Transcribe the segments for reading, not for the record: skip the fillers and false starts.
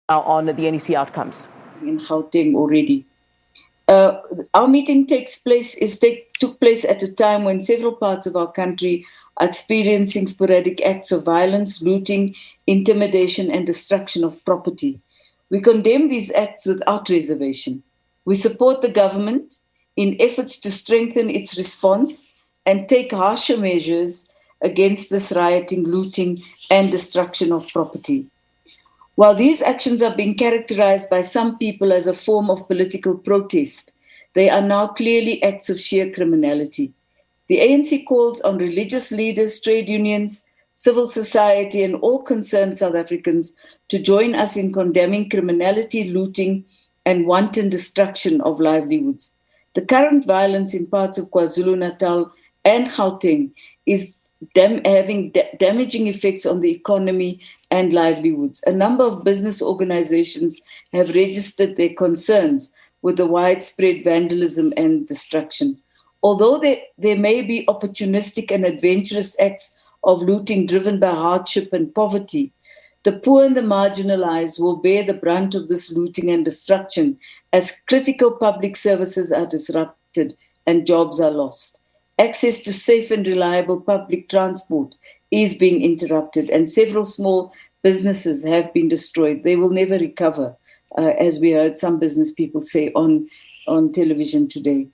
on the NEC outcomes? In Gauteng already. Our meeting took place at a time when several parts of our country are experiencing sporadic acts of violence, looting, intimidation, and destruction of property. We condemn these acts without reservation. We support the government in efforts to strengthen its response and take harsher measures against this rioting, looting, and destruction of property. While these actions are being characterized by some people as a form of political protest, they are now clearly acts of sheer criminality. The ANC calls on religious leaders, trade unions, civil society, and all concerned South Africans to join us in condemning criminality, looting, and wanton destruction of livelihoods. The current violence in parts of KwaZulu-Natal and Gauteng is having damaging effects on the economy and livelihoods. A number of business organizations have registered their concerns with the widespread vandalism and destruction. Although there may be opportunistic and adventurous acts of looting driven by hardship and poverty, the poor and the marginalized will bear the brunt of this looting and destruction as critical public services are disrupted and jobs are lost. Access to safe and reliable public transport is being interrupted, and several small businesses have been destroyed. They will never recover, as we heard some business people say on television today.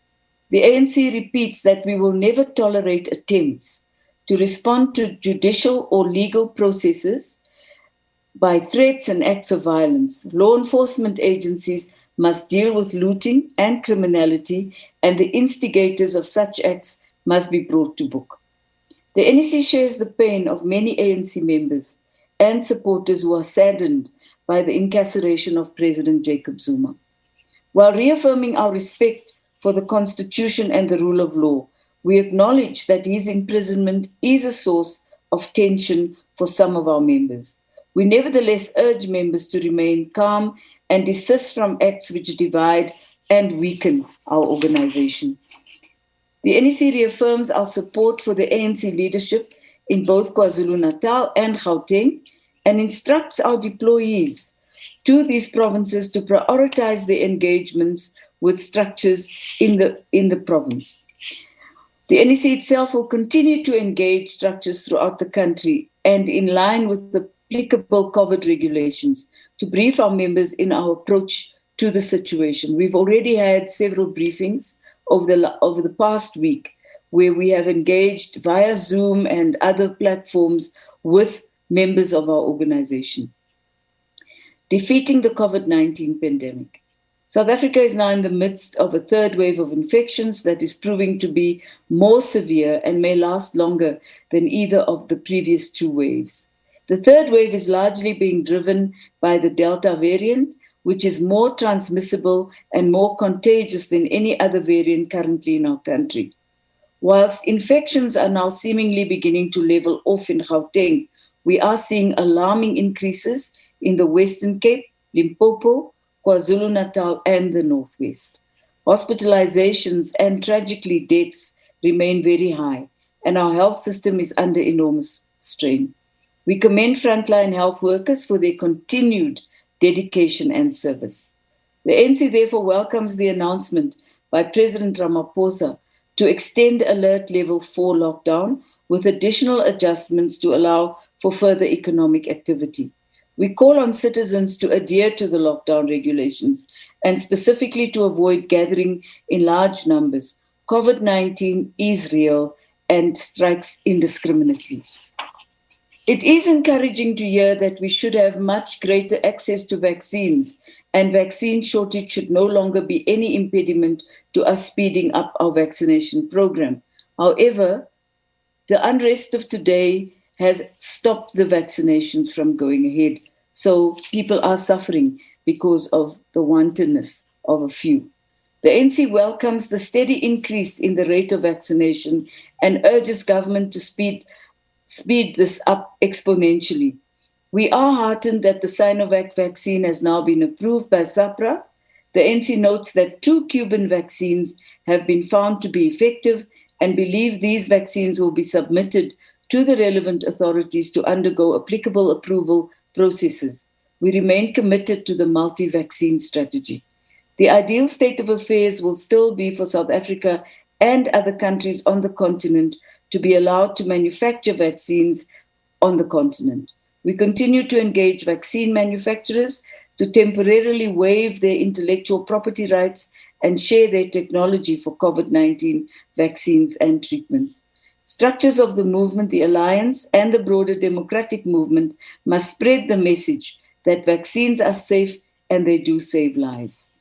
The ANC repeats that we will never tolerate attempts to respond to judicial or legal processes by threats and acts of violence. Law enforcement agencies must deal with looting and criminality, and the instigators of such acts must be brought to book. The NEC shares the pain of many ANC members and supporters who are saddened by the incarceration of President Jacob Zuma. While reaffirming our respect for the Constitution and the rule of law, we acknowledge that his imprisonment is a source of tension for some of our members. We nevertheless urge members to remain calm and desist from acts which divide and weaken our organization. The NEC reaffirms our support for the ANC leadership in both KwaZulu-Natal and Gauteng and instructs our deployees to these provinces to prioritize their engagements with structures in the province. The NEC itself will continue to engage structures throughout the country and in line with the applicable COVID regulations to brief our members in our approach to the situation. We've already had several briefings over the past week where we have engaged via Zoom and other platforms with members of our organization. Defeating the COVID-19 pandemic. South Africa is now in the midst of a third wave of infections that is proving to be more severe and may last longer than either of the previous two waves. The third wave is largely being driven by the Delta variant, which is more transmissible and more contagious than any other variant currently in our country. Whilst infections are now seemingly beginning to level off in Gauteng, we are seeing alarming increases in the Western Cape, Limpopo, KwaZulu-Natal, and the Northwest. Hospitalizations and tragically deaths remain very high, and our health system is under enormous strain. We commend frontline health workers for their continued dedication and service. The ANC therefore welcomes the announcement by President Ramaphosa to extend Alert Level 4 lockdown with additional adjustments to allow for further economic activity. We call on citizens to adhere to the lockdown regulations and specifically to avoid gathering in large numbers. COVID-19 is real and strikes indiscriminately. It is encouraging to hear that we should have much greater access to vaccines, and vaccine shortage should no longer be any impediment to us speeding up our vaccination program. However, the unrest of today has stopped the vaccinations from going ahead. So people are suffering because of the wantonness of a few. The ANC welcomes the steady increase in the rate of vaccination and urges government to speed this up exponentially. We are heartened that the Sinovac vaccine has now been approved by SAPRA. The ANC notes that 2 Cuban vaccines have been found to be effective and believe these vaccines will be submitted to the relevant authorities to undergo applicable approval processes. we remain committed to the multi-vaccine strategy. The ideal state of affairs will still be for South Africa and other countries on the continent to be allowed to manufacture vaccines on the continent. We continue to engage vaccine manufacturers to temporarily waive their intellectual property rights and share their technology for COVID-19 vaccines and treatments. Structures of the movement, the alliance, and the broader democratic movement must spread the message that vaccines are safe and they do save lives.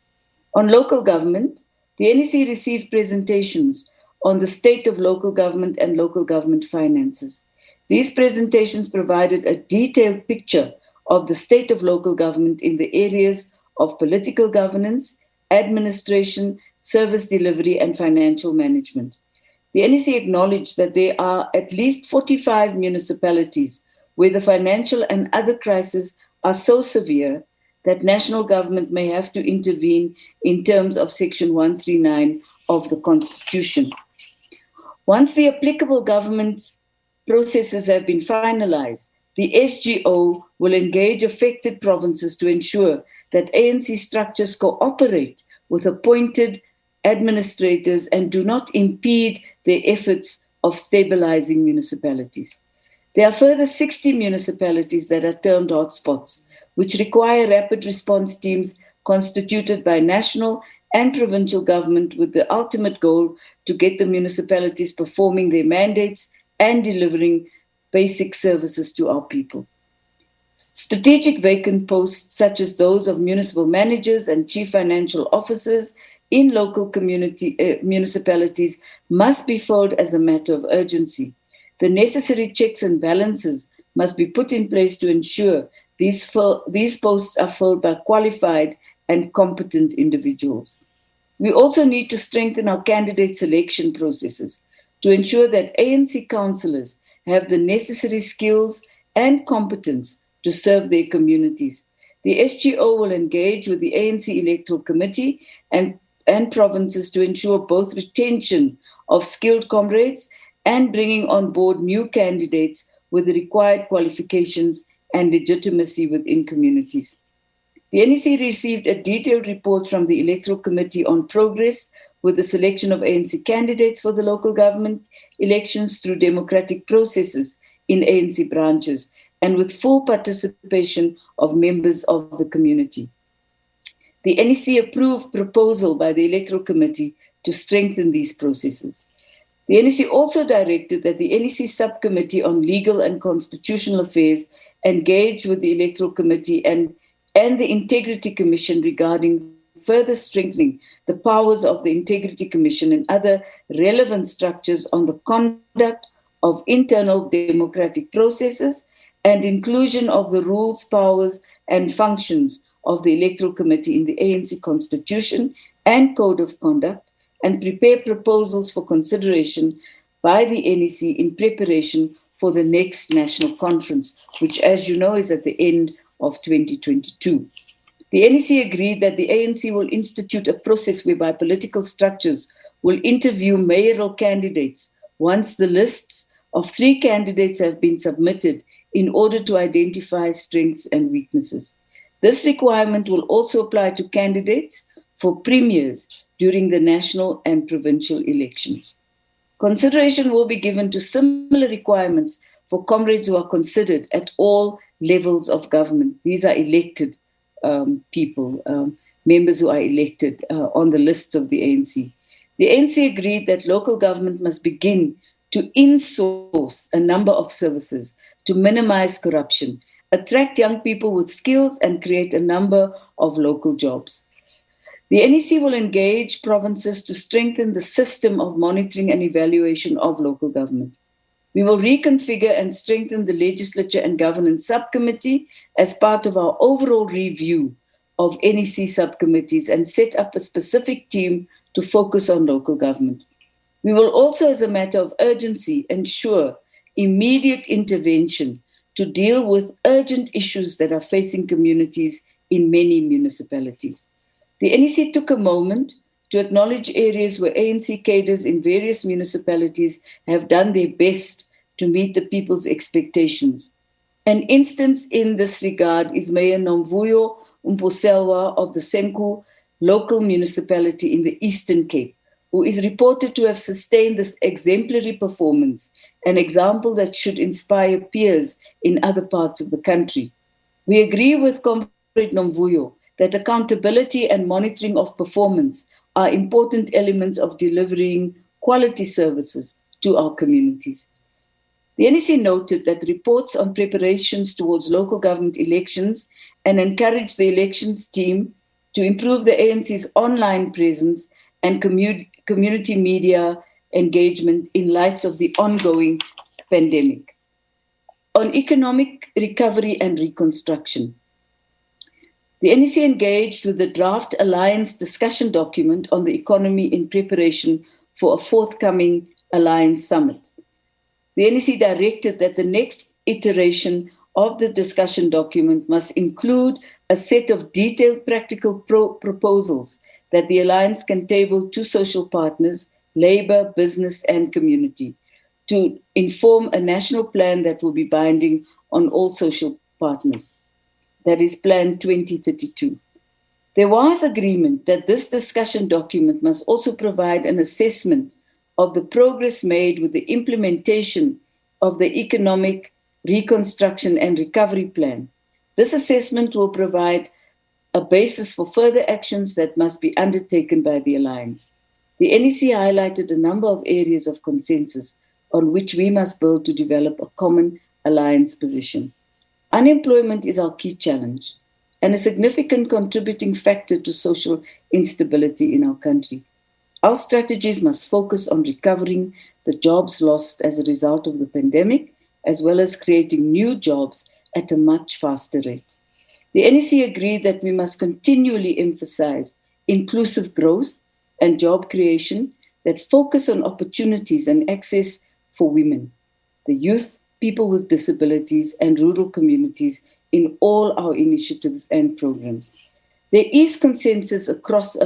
On local government, the NEC received presentations on the state of local government and local government finances. These presentations provided a detailed picture of the state of local government in the areas of political governance, administration, service delivery, and financial management. The NEC acknowledged that there are at least 45 municipalities where the financial and other crises are so severe that national government may have to intervene in terms of Section 139 of the Constitution. Once the applicable government processes have been finalized, the SGO will engage affected provinces to ensure that ANC structures cooperate with appointed administrators and do not impede their efforts of stabilizing municipalities. There are further 60 municipalities that are termed hotspots, which require rapid response teams constituted by national and provincial government with the ultimate goal to get the municipalities performing their mandates and delivering basic services to our people. Strategic vacant posts such as those of municipal managers and chief financial officers in local municipalities must be filled as a matter of urgency. The necessary checks and balances must be put in place to ensure these posts are filled by qualified and competent individuals. We also need to strengthen our candidate selection processes to ensure that ANC councillors have the necessary skills and competence to serve their communities. The SGO will engage with the ANC Electoral Committee and provinces to ensure both retention of skilled comrades and bringing on board new candidates with the required qualifications and legitimacy within communities. The NEC received a detailed report from the Electoral Committee on progress with the selection of ANC candidates for the local government elections through democratic processes in ANC branches and with full participation of members of the community. The NEC approved proposal by the Electoral Committee to strengthen these processes. The NEC also directed that the NEC Subcommittee on Legal and Constitutional Affairs engage with the Electoral Committee and the Integrity Commission regarding further strengthening the powers of the Integrity Commission and other relevant structures on the conduct of internal democratic processes and inclusion of the rules, powers, and functions of the Electoral Committee in the ANC Constitution and Code of Conduct, and prepare proposals for consideration by the NEC in preparation for the next national conference, which, as you know, is at the end of 2022. The NEC agreed that the ANC will institute a process whereby political structures will interview mayoral candidates once the lists of 3 candidates have been submitted in order to identify strengths and weaknesses. This requirement will also apply to candidates for premiers during the national and provincial elections. Consideration will be given to similar requirements for comrades who are considered at all levels of government. These are elected people, members who are elected on the lists of the ANC. The ANC agreed that local government must begin to insource a number of services to minimize corruption, attract young people with skills, and create a number of local jobs. The NEC will engage provinces to strengthen the system of monitoring and evaluation of local government. We will reconfigure and strengthen the Legislature and Governance Subcommittee as part of our overall review of NEC subcommittees and set up a specific team to focus on local government. We will also, as a matter of urgency, ensure immediate intervention to deal with urgent issues that are facing communities in many municipalities. The NEC took a moment to acknowledge areas where ANC cadres in various municipalities have done their best to meet the people's expectations. An instance in this regard is Mayor Nomvuyo Mposelwa of the Senku local municipality in the Eastern Cape, who is reported to have sustained this exemplary performance, an example that should inspire peers in other parts of the country. We agree with Comrade Nomvuyo that accountability and monitoring of performance are important elements of delivering quality services to our communities. The NEC noted that reports on preparations towards local government elections and encouraged the elections team to improve the ANC's online presence and community media engagement in light of the ongoing pandemic. On economic recovery and reconstruction, the NEC engaged with the draft Alliance discussion document on the economy in preparation for a forthcoming Alliance summit. The NEC directed that the next iteration of the discussion document must include a set of detailed practical proposals that the Alliance can table to social partners, labor, business, and community to inform a national plan that will be binding on all social partners. That is Plan 2032. There was agreement that this discussion document must also provide an assessment of the progress made with the implementation of the Economic Reconstruction and Recovery Plan. This assessment will provide a basis for further actions that must be undertaken by the Alliance. The NEC highlighted a number of areas of consensus on which we must build to develop a common Alliance position. Unemployment is our key challenge and a significant contributing factor to social instability in our country. Our strategies must focus on recovering the jobs lost as a result of the pandemic, as well as creating new jobs at a much faster rate. The NEC agreed that we must continually emphasize inclusive growth and job creation that focus on opportunities and access for women, the youth, people with disabilities, and rural communities in all our initiatives and programs. There is consensus across the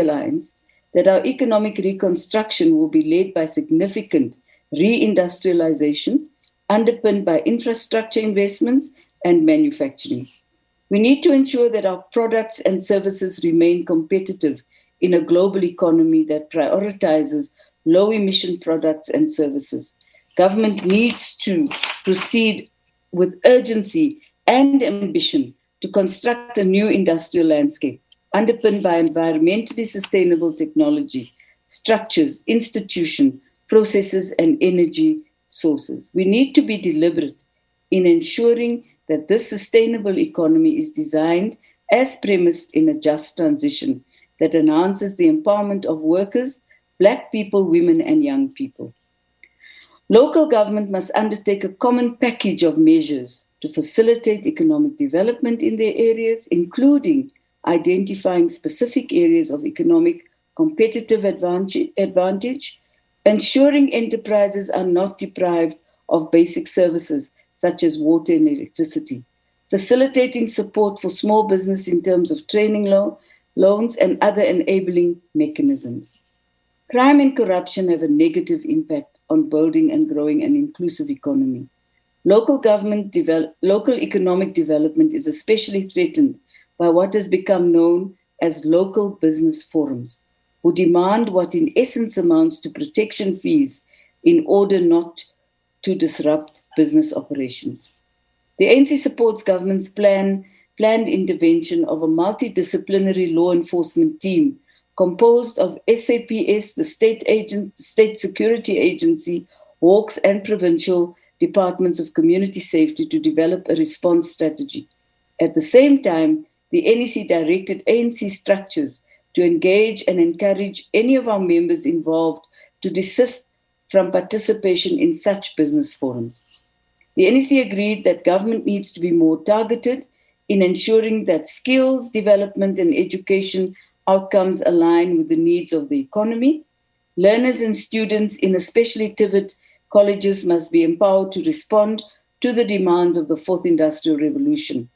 Alliance that our economic reconstruction will be led by significant reindustrialization, underpinned by infrastructure investments and manufacturing. We need to ensure that our products and services remain competitive in a global economy that prioritizes low-emission products and services. Government needs to proceed with urgency and ambition to construct a new industrial landscape underpinned by environmentally sustainable technology, structures, institutions, processes, and energy sources. We need to be deliberate in ensuring that this sustainable economy is designed as premised in a just transition that enhances the empowerment of workers, Black people, women, and young people. Local government must undertake a common package of measures to facilitate economic development in their areas, including identifying specific areas of economic competitive advantage, ensuring enterprises are not deprived of basic services such as water and electricity, facilitating support for small business in terms of training loans and other enabling mechanisms. Crime and corruption have a negative impact on building and growing an inclusive economy. Local economic development is especially threatened by what has become known as local business forums, who demand what in essence amounts to protection fees in order not to disrupt business operations. The ANC supports government's planned intervention of a multidisciplinary law enforcement team composed of SABC, the state security agency, Hawks, and provincial departments of community safety to develop a response strategy. At the same time, the NEC directed ANC structures to engage and encourage any of our members involved to desist from participation in such business forums. The NEC agreed that government needs to be more targeted in ensuring that skills development and education outcomes align with the needs of the economy. Learners and students in especially TVET colleges must be empowered to respond to the demands of the fourth industrial revolution.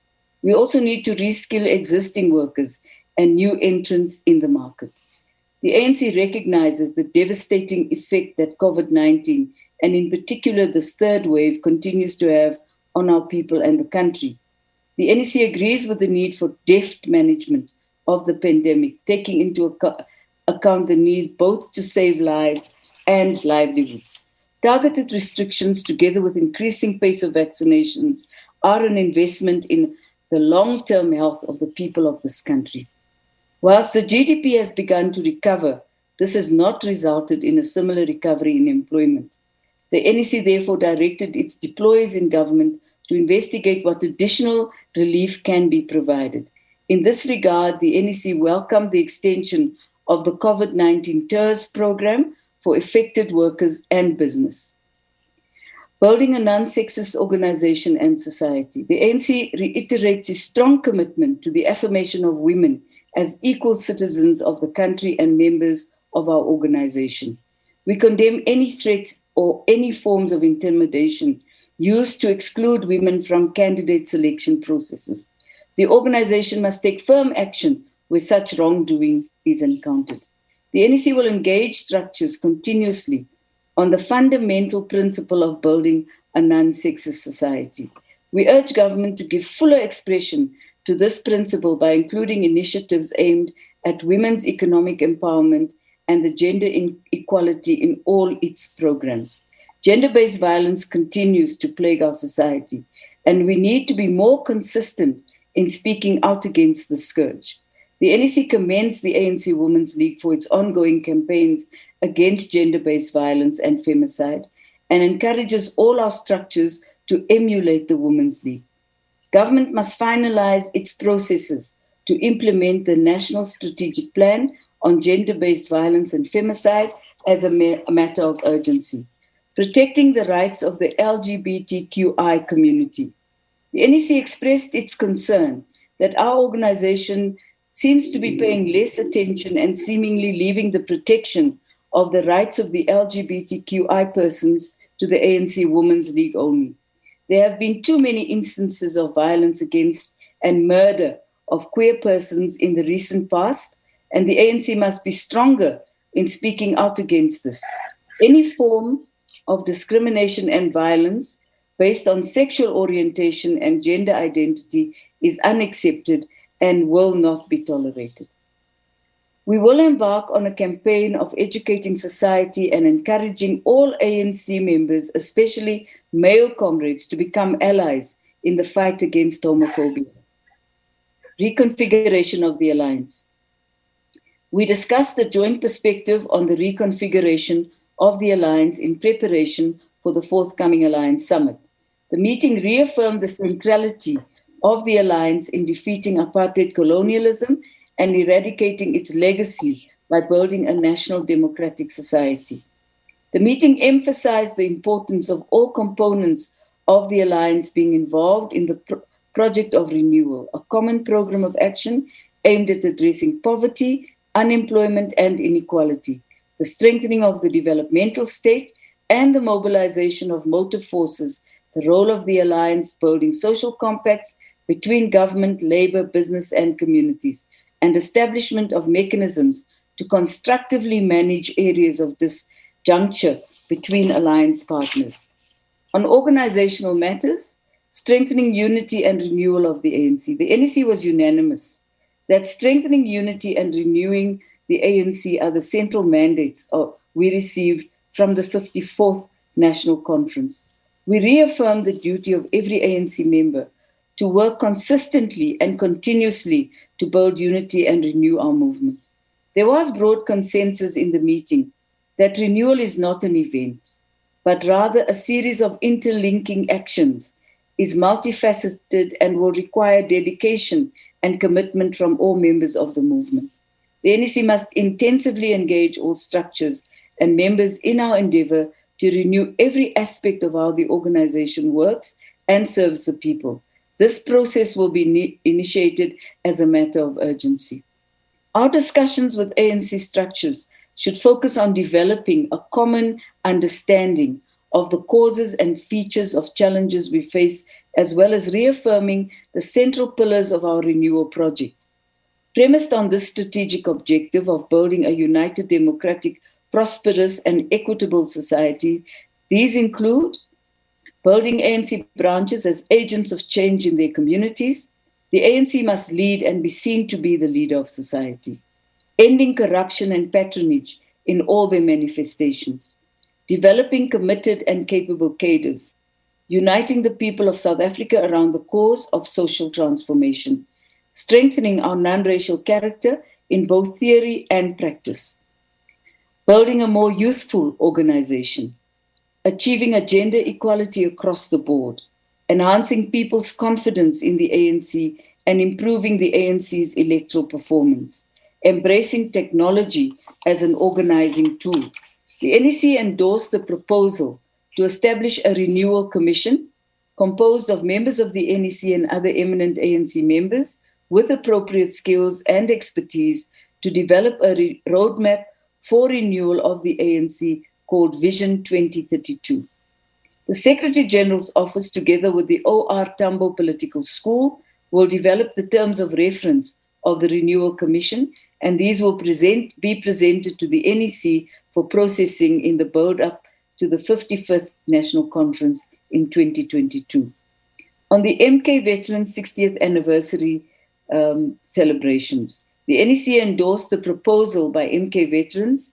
We also need to reskill existing workers and new entrants in the market. The ANC recognizes the devastating effect that COVID-19, and in particular this third wave, continues to have on our people and the country. The NEC agrees with the need for deft management of the pandemic, taking into account the need both to save lives and livelihoods. Targeted restrictions, together with increasing pace of vaccinations, are an investment in the long-term health of the people of this country. Whilst the GDP has begun to recover, this has not resulted in a similar recovery in employment. The NEC therefore directed its deployees in government to investigate what additional relief can be provided. In this regard, the NEC welcomed the extension of the COVID-19 TERS program for affected workers and business. Building a non-sexist organization and society, the ANC reiterates its strong commitment to the affirmation of women as equal citizens of the country and members of our organization. We condemn any threats or any forms of intimidation used to exclude women from candidate selection processes. The organization must take firm action where such wrongdoing is encountered. The NEC will engage structures continuously on the fundamental principle of building a non-sexist society. We urge government to give fuller expression to this principle by including initiatives aimed at women's economic empowerment and the gender inequality in all its programs. Gender-based violence continues to plague our society, and we need to be more consistent in speaking out against the scourge. The NEC commends the ANC Women's League for its ongoing campaigns against gender-based violence and femicide, and encourages all our structures to emulate the Women's League. Government must finalize its processes to implement the National Strategic Plan on Gender-Based Violence and Femicide as a matter of urgency. Protecting the rights of the LGBTQI community. The NEC expressed its concern that our organization seems to be paying less attention and seemingly leaving the protection of the rights of the LGBTQI persons to the ANC Women's League only. There have been too many instances of violence against and murder of queer persons in the recent past, and the ANC must be stronger in speaking out against this. Any form of discrimination and violence based on sexual orientation and gender identity is unaccepted and will not be tolerated. We will embark on a campaign of educating society and encouraging all ANC members, especially male comrades, to become allies in the fight against homophobia. Reconfiguration of the alliance. We discussed the joint perspective on the reconfiguration of the alliance in preparation for the forthcoming Alliance Summit. The meeting reaffirmed the centrality of the alliance in defeating apartheid colonialism and eradicating its legacy by building a national democratic society. The meeting emphasized the importance of all components of the alliance being involved in the project of renewal, a common program of action aimed at addressing poverty, unemployment, and inequality, the strengthening of the developmental state, and the mobilization of motive forces, the role of the alliance building social compacts between government, labor, business, and communities, and establishment of mechanisms to constructively manage areas of disjuncture between alliance partners. On organizational matters, strengthening unity and renewal of the ANC, the NEC was unanimous that strengthening unity and renewing the ANC are the central mandates we received from the 54th National Conference. We reaffirmed the duty of every ANC member to work consistently and continuously to build unity and renew our movement. There was broad consensus in the meeting that renewal is not an event, but rather a series of interlinking actions, is multifaceted and will require dedication and commitment from all members of the movement. The NEC must intensively engage all structures and members in our endeavor to renew every aspect of how the organization works and serves the people. This process will be initiated as a matter of urgency. Our discussions with ANC structures should focus on developing a common understanding of the causes and features of challenges we face, as well as reaffirming the central pillars of our renewal project. Premised on this strategic objective of building a united, democratic, prosperous, and equitable society, these include building ANC branches as agents of change in their communities. The ANC must lead and be seen to be the leader of society, ending corruption and patronage in all their manifestations, developing committed and capable cadres, uniting the people of South Africa around the cause of social transformation, strengthening our non-racial character in both theory and practice, building a more youthful organization, achieving a gender equality across the board, enhancing people's confidence in the ANC and improving the ANC's electoral performance, embracing technology as an organizing tool. The NEC endorsed the proposal to establish a renewal commission composed of members of the NEC and other eminent ANC members with appropriate skills and expertise to develop a roadmap for renewal of the ANC called Vision 2032. The Secretary General's office, together with the O.R. Tambo Political School, will develop the terms of reference of the Renewal Commission, and these will be presented to the NEC for processing in the build-up to the 55th National Conference in 2022. On the MK Veterans 60th Anniversary celebrations, the NEC endorsed the proposal by MK Veterans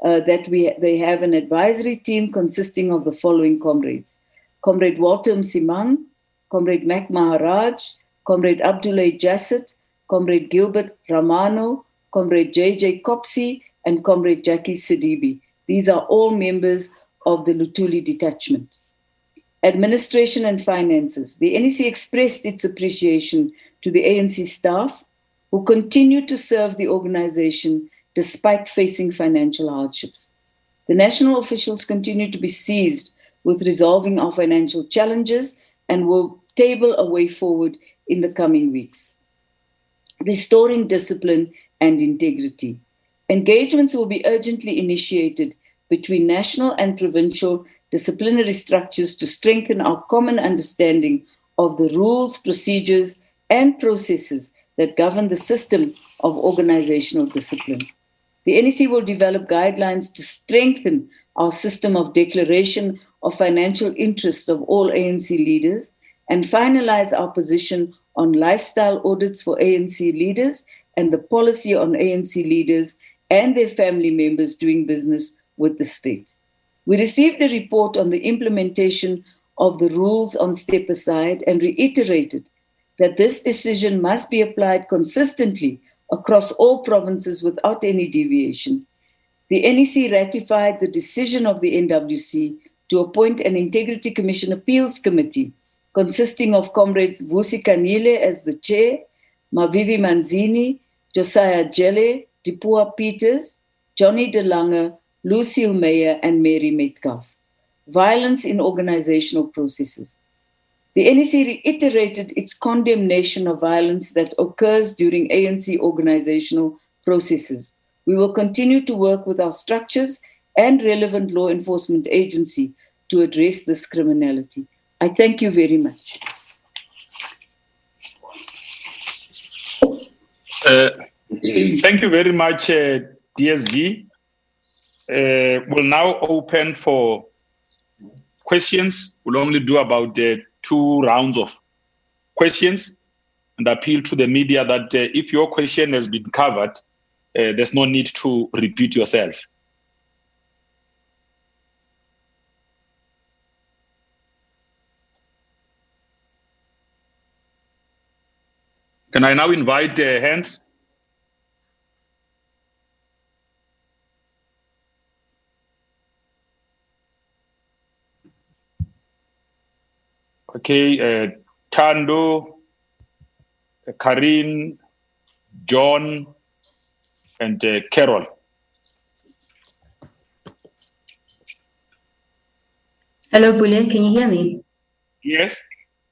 that they have an advisory team consisting of the following comrades: Comrade Walter Msimang, Comrade Mac Maharaj, Comrade Abdullah Jasset, Comrade Gilbert Ramano, Comrade JJ Kopsi, and Comrade Jackie Sidibi. These are all members of the Lutuli detachment. Administration and finances. The NEC expressed its appreciation to the ANC staff who continue to serve the organization despite facing financial hardships. The national officials continue to be seized with resolving our financial challenges and will table a way forward in the coming weeks. Restoring discipline and integrity. Engagements will be urgently initiated between national and provincial disciplinary structures to strengthen our common understanding of the rules, procedures, and processes that govern the system of organizational discipline. The NEC will develop guidelines to strengthen our system of declaration of financial interests of all ANC leaders and finalize our position on lifestyle audits for ANC leaders and the policy on ANC leaders and their family members doing business with the state. We received the report on the implementation of the rules on step aside and reiterated that this decision must be applied consistently across all provinces without any deviation. The NEC ratified the decision of the NWC to appoint an Integrity Commission Appeals Committee consisting of Comrades Vusi Kanile as the chair, Mavivi Manzini, Josiah Jelle, Dipua Peters, Johnny De Lange, Lucille Meyer, and Mary Metcalf. Violence in organizational processes. The NEC reiterated its condemnation of violence that occurs during ANC organizational processes. We will continue to work with our structures and relevant law enforcement agency to address this criminality. I thank you very much. Thank you very much, DSG. We'll now open for questions. We'll only do about 2 rounds of questions and appeal to the media that if your question has been covered, there's no need to repeat yourself. Can I now invite hands? Okay, Tando, Karin, John, and Carol. Hello, Bule, can you hear me? Yes.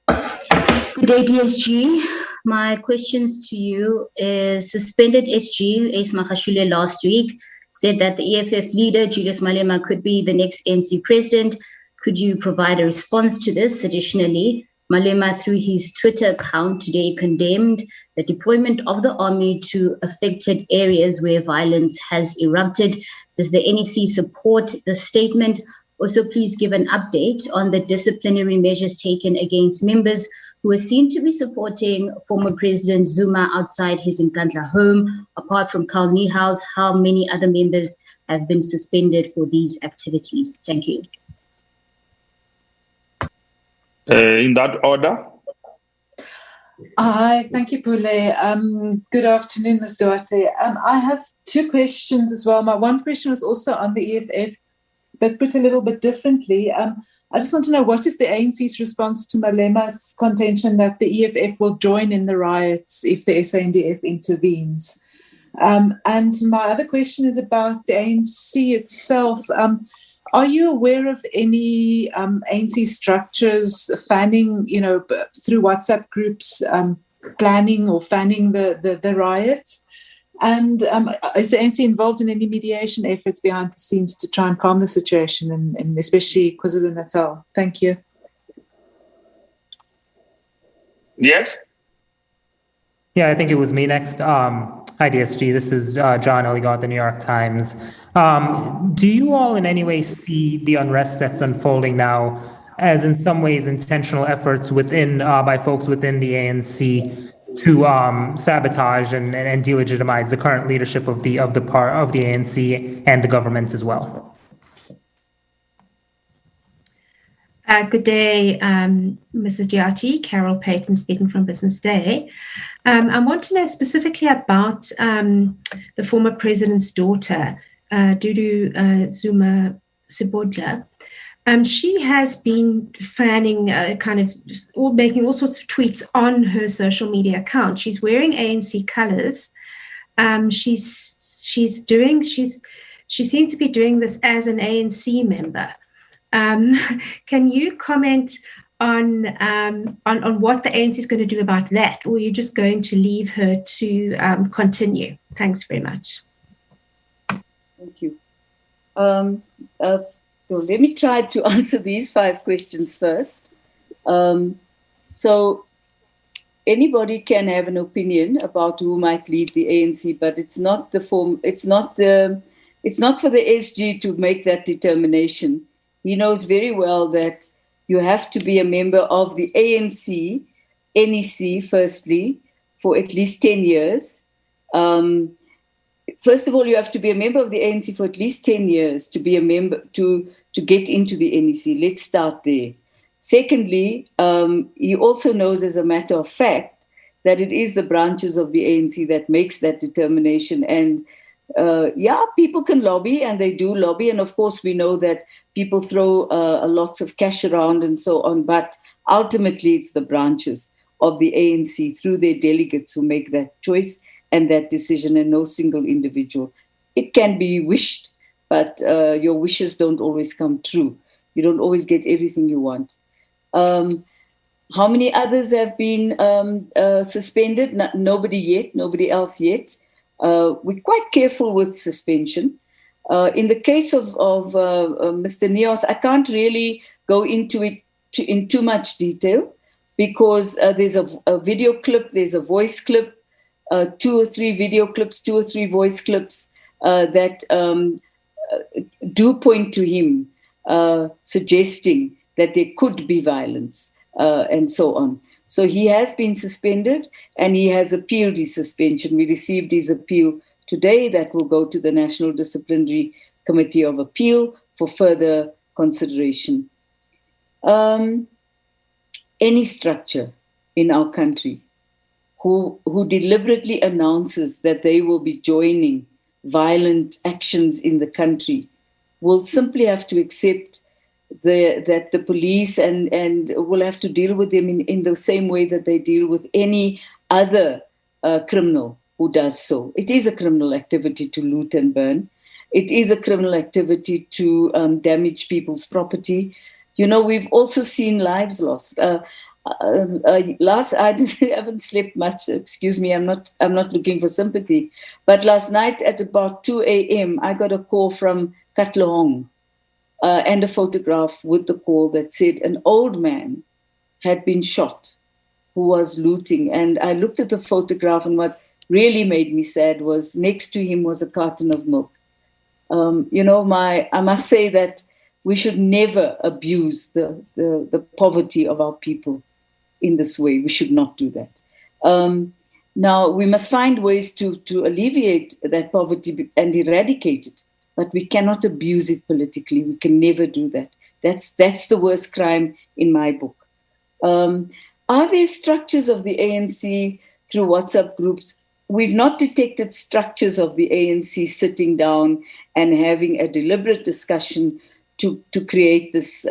Good day, DSG. My questions to you is suspended SG, Ace Magashule, last week said that the EFF leader, Julius Malema, could be the next ANC president. Could you provide a response to this? Additionally, Malema, through his Twitter account today, condemned the deployment of the army to affected areas where violence has erupted. Does the NEC support the statement? Also, please give an update on the disciplinary measures taken against members who are seen to be supporting former President Zuma outside his Nkandla home. Apart from Carl Niehaus, how many other members have been suspended for these activities? Thank you. In that order. Hi, thank you, Pule. Good afternoon, Ms. Duarte. I have two questions as well. My one question was also on the EFF, but put a little bit differently. I just want to know, what is the ANC's response to Malema's contention that the EFF will join in the riots if the SANDF intervenes? And my other question is about the ANC itself. Are you aware of any ANC structures fanning, through WhatsApp groups, planning or fanning the riots? And is the ANC involved in any mediation efforts behind the scenes to try and calm the situation, in especially KwaZulu-Natal? Thank you. Yes? Yeah, I think it was me next. Hi, DSG. This is John Eligot, the New York Times. Do you all in any way see the unrest that's unfolding now as in some ways intentional efforts by folks within the ANC to sabotage and delegitimize the current leadership of the ANC and the government as well? Good day, Mrs. Diati. Carol Payton speaking from Business Day. I want to know specifically about the former president's daughter, Dudu Zuma Sibodla. She has been fanning, making all sorts of tweets on her social media account. She's wearing ANC colours. She seems to be doing this as an ANC member. Can you comment on what the ANC is going to do about that, or are you just going to leave her to continue? Thanks very much. Thank you. So let me try to answer these 5 questions first. So anybody can have an opinion about who might lead the ANC, but it's not for the SG to make that determination. He knows very well that you have to be a member of the ANC, NEC, firstly, for at least 10 years. First of all, you have to be a member of the ANC for at least 10 years to be a member, to get into the NEC. Let's start there. Secondly, he also knows, as a matter of fact, that it is the branches of the ANC that makes that determination. And people can lobby, and they do lobby. And of course, we know that people throw lots of cash around and so on. But ultimately, it's the branches of the ANC through their delegates who make that choice and that decision, and no single individual. It can be wished, but your wishes don't always come true. You don't always get everything you want. How many others have been suspended? Nobody yet, nobody else yet. We're quite careful with suspension. In the case of Mr. Niehaus, I can't really go into it in too much detail, because there's a video clip, there's a voice clip, 2 or 3 video clips, 2 or 3 voice clips that do point to him suggesting that there could be violence and so on. So he has been suspended, and he has appealed his suspension. We received his appeal today. That will go to the National Disciplinary Committee of Appeal for further consideration. Any structure in our country who deliberately announces that they will be joining violent actions in the country will simply have to accept that the police and will have to deal with them in the same way that they deal with any other criminal who does so. It is a criminal activity to loot and burn. It is a criminal activity to damage people's property. We've also seen lives lost. I haven't slept much. Excuse me, I'm not looking for sympathy. But last night at about 2 a.m., I got a call from Katlehong and a photograph with the call that said an old man had been shot who was looting. And I looked at the photograph, and what really made me sad was next to him was a carton of milk. I must say that we should never abuse the poverty of our people in this way. We should not do that. Now, we must find ways to alleviate that poverty and eradicate it, but we cannot abuse it politically. We can never do that. That's the worst crime in my book. Are there structures of the ANC through WhatsApp groups? We've not detected structures of the ANC sitting down and having a deliberate discussion to create this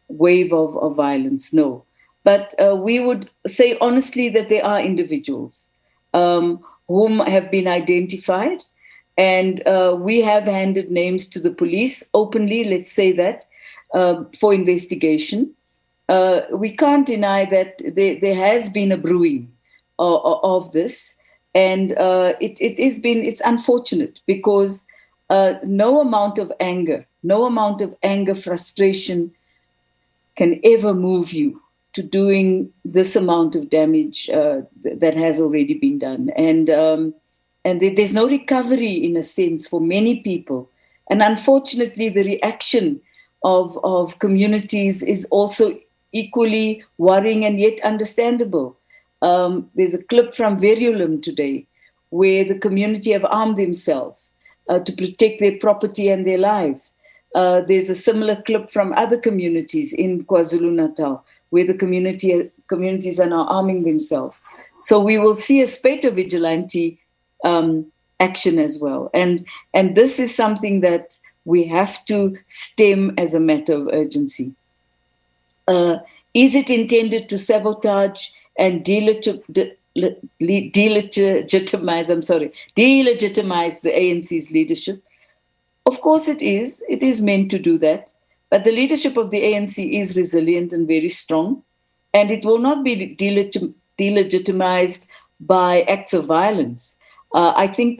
wave of violence, no. But we would say honestly that there are individuals whom have been identified, and we have handed names to the police openly, let's say that, for investigation. We can't deny that there has been a brewing of this, and it's unfortunate because no amount of anger, frustration can ever move you to doing this amount of damage that has already been done. And there's no recovery, in a sense, for many people. And unfortunately, the reaction of communities is also equally worrying and yet understandable. There's a clip from Verulam today where the community have armed themselves to protect their property and their lives. There's a similar clip from other communities in KwaZulu-Natal where the communities are now arming themselves. So we will see a spate of vigilante action as well. And this is something that we have to stem as a matter of urgency. Is it intended to sabotage and delegitimize the ANC's leadership? Of course it is. It is meant to do that. But the leadership of the ANC is resilient and very strong, and it will not be delegitimized by acts of violence. I think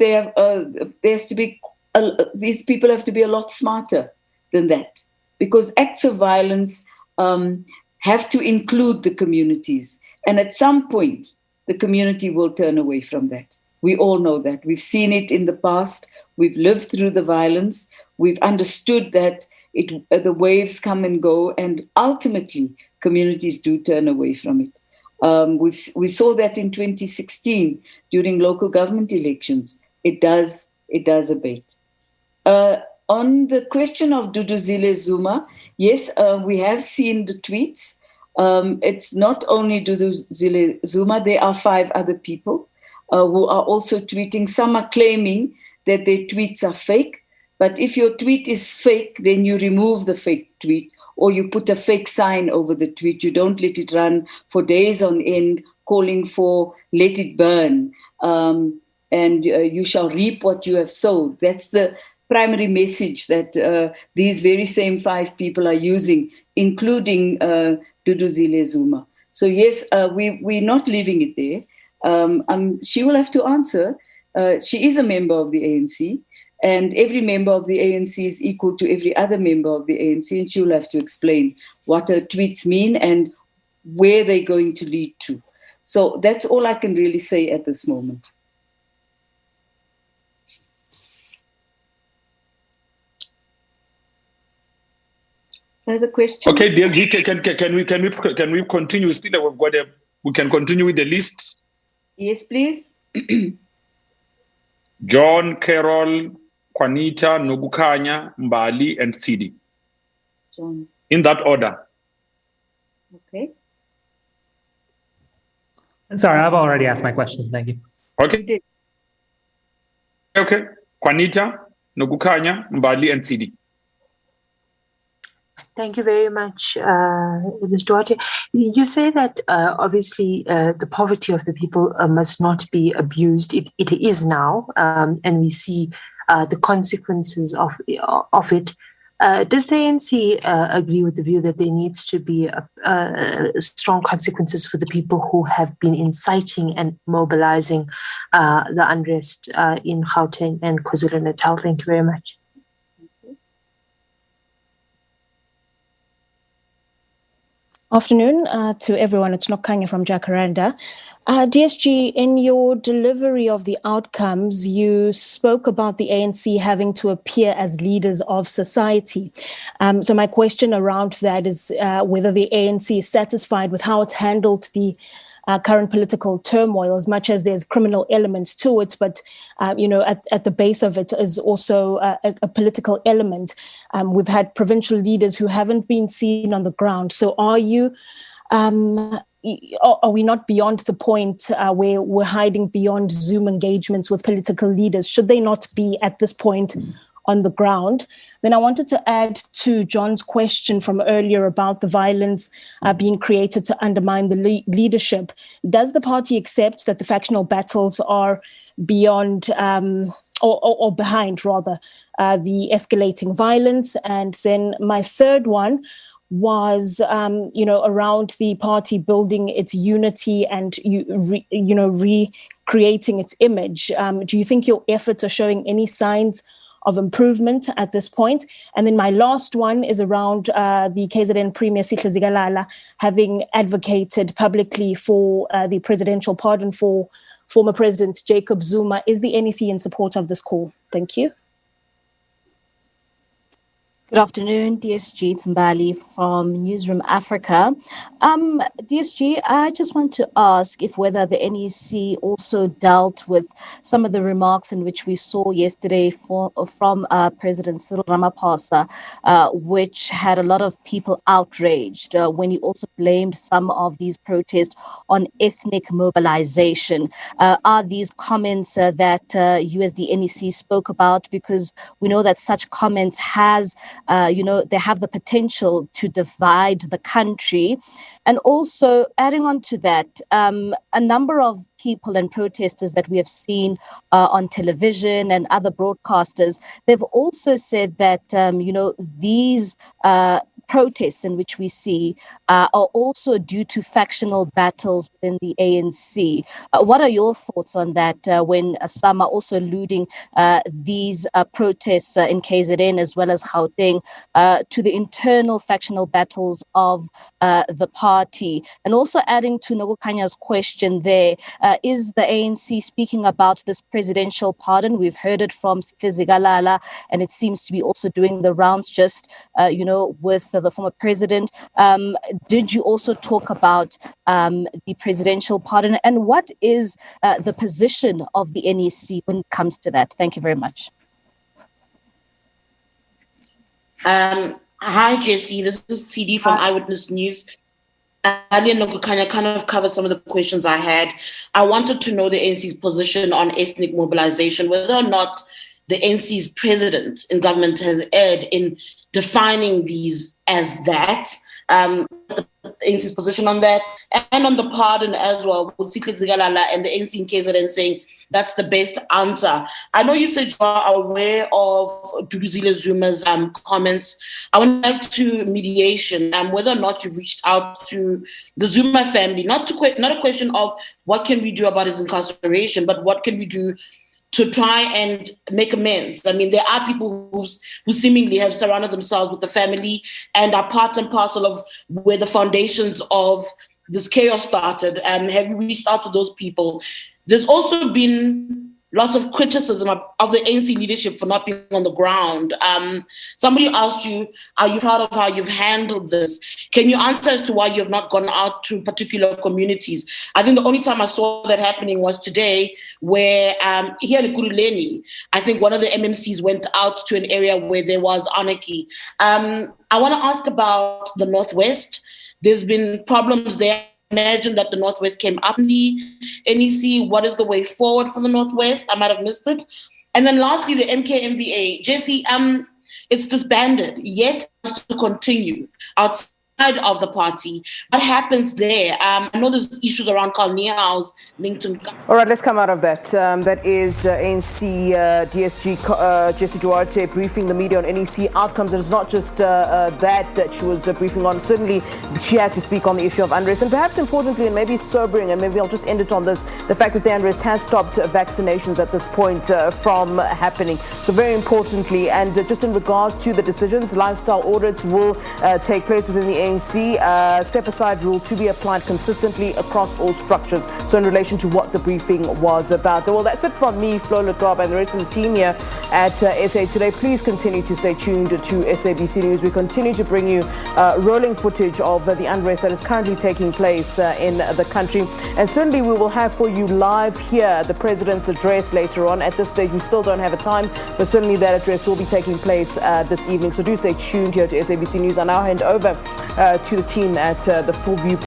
these people have to be a lot smarter than that, because acts of violence have to include the communities. And at some point, the community will turn away from that. We all know that. We've seen it in the past. We've lived through the violence. We've understood that the waves come and go, and ultimately, communities do turn away from it. We saw that in 2016 during local government elections. It does abate. On the question of Duduzile Zuma, yes, we have seen the tweets. It's not only Duduzile Zuma, there are 5 other people who are also tweeting. Some are claiming that their tweets are fake, but if your tweet is fake, then you remove the fake tweet, or you put a fake sign over the tweet. You don't let it run for days on end, calling for let it burn, and you shall reap what you have sowed. That's the primary message that these very same 5 people are using, including Duduzile Zuma. So yes, we're not leaving it there. She will have to answer. She is a member of the ANC, and every member of the ANC is equal to every other member of the ANC, and she will have to explain what her tweets mean and where they're going to lead to. So that's all I can really say at this moment. Further questions? Okay, DLG, can we continue? Still, we can continue with the list. Yes, please. John, Carol, Juanita, Nogukanya, Mbali, and Sidi. John. In that order. Okay. Sorry, I've already asked my question. Thank you. Okay. Okay. Juanita, Nogukanya, Mbali, and Sidi. Thank you very much, Ms. Duarte. You say that obviously the poverty of the people must not be abused. It is now, and we see the consequences of it. Does the ANC agree with the view that there needs to be strong consequences for the people who have been inciting and mobilizing the unrest in Gauteng and KwaZulu-Natal? Thank you very much. Afternoon to everyone. It's Nokanya from Jacaranda. DSG, in your delivery of the outcomes, you spoke about the ANC having to appear as leaders of society. So my question around that is whether the ANC is satisfied with how it's handled the current political turmoil, as much as there's criminal elements to it, but at the base of it is also a political element. We've had provincial leaders who haven't been seen on the ground. So are we not beyond the point where we're hiding beyond Zoom engagements with political leaders? Should they not be at this point on the ground? Then I wanted to add to John's question from earlier about the violence being created to undermine the leadership. Does the party accept that the factional battles are beyond or behind rather the escalating violence? And then my third one was, around the party building its unity and, recreating its image. Do you think your efforts are showing any signs of improvement at this point? And then my last one is around the KZN Premier Sihle Zikalala having advocated publicly for the presidential pardon for former President Jacob Zuma. Is the NEC in support of this call? Thank you. Good afternoon, DSG. It's Mbali from Newsroom Africa. DSG, I just want to ask if whether the NEC also dealt with some of the remarks in which we saw yesterday from President Cyril Ramaphosa, which had a lot of people outraged when he also blamed some of these protests on ethnic mobilization. Are these comments that you as the NEC spoke about? Because we know that such comments they have the potential to divide the country. And also adding on to that, a number of people and protesters that we have seen on television and other broadcasters, they've also said that, these protests in which we see are also due to factional battles within the ANC. What are your thoughts on that when some are also alluding these protests in KZN as well as Gauteng to the internal factional battles of the party? And also adding to Nokukanya's question there, is the ANC speaking about this presidential pardon? We've heard it from Sihle Zikalala, and it seems to be also doing the rounds just, with the former president. Did you also talk about the presidential pardon? And what is the position of the NEC when it comes to that? Thank you very much. Hi, Jesse. This is CD from Eyewitness News. Ali Nokukanya kind of covered some of the questions I had. I wanted to know the ANC's position on ethnic mobilization, whether or not the ANC's president in government has erred in defining these as that, the ANC's position on that, and on the pardon as well, with Sihle Zikalala and the ANC in KZN saying that's the best answer. I know you said you are aware of Duduzile Zuma's comments. I want to back to mediation, whether or not you've reached out to the Zuma family, not a question of what can we do about his incarceration, but what can we do to try and make amends. I mean, there are people who seemingly have surrounded themselves with the family and are part and parcel of where the foundations of this chaos started. Have you reached out to those people? There's also been lots of criticism of the ANC leadership for not being on the ground. Somebody asked you, are you proud of how you've handled this? Can you answer as to why you have not gone out to particular communities? I think the only time I saw that happening was today, where here in Kuruleni, I think one of the MMCs went out to an area where there was anarchy. I want to ask about the Northwest. There's been problems there. Imagine that the Northwest came up in the NEC. What is the way forward for the Northwest? I might have missed it. And then lastly, the MKMVA. Jesse, it's disbanded, yet to continue outside of the party. What happens there? I know there's issues around Carl Niehaus linked to... All right, let's come out of that. That is ANC DSG Jesse Duarte briefing the media on NEC outcomes. And it's not just that she was briefing on. Certainly, she had to speak on the issue of unrest. And perhaps importantly, and maybe sobering, and maybe I'll just end it on this, the fact that the unrest has stopped vaccinations at this point from happening. So very importantly, and just in regards to the decisions, lifestyle audits will take place within the ANC ANC, step-aside rule to be applied consistently across all structures. So in relation to what the briefing was about. Well, that's it from me, Flo Letrab, and the rest of the team here at SA Today. Please continue to stay tuned to SABC News. We continue to bring you rolling footage of the unrest that is currently taking place in the country. And certainly we will have for you live here the President's address later on. At this stage, we still don't have a time, but certainly that address will be taking place this evening. So do stay tuned here to SABC News. I now hand over to the team at the Full View.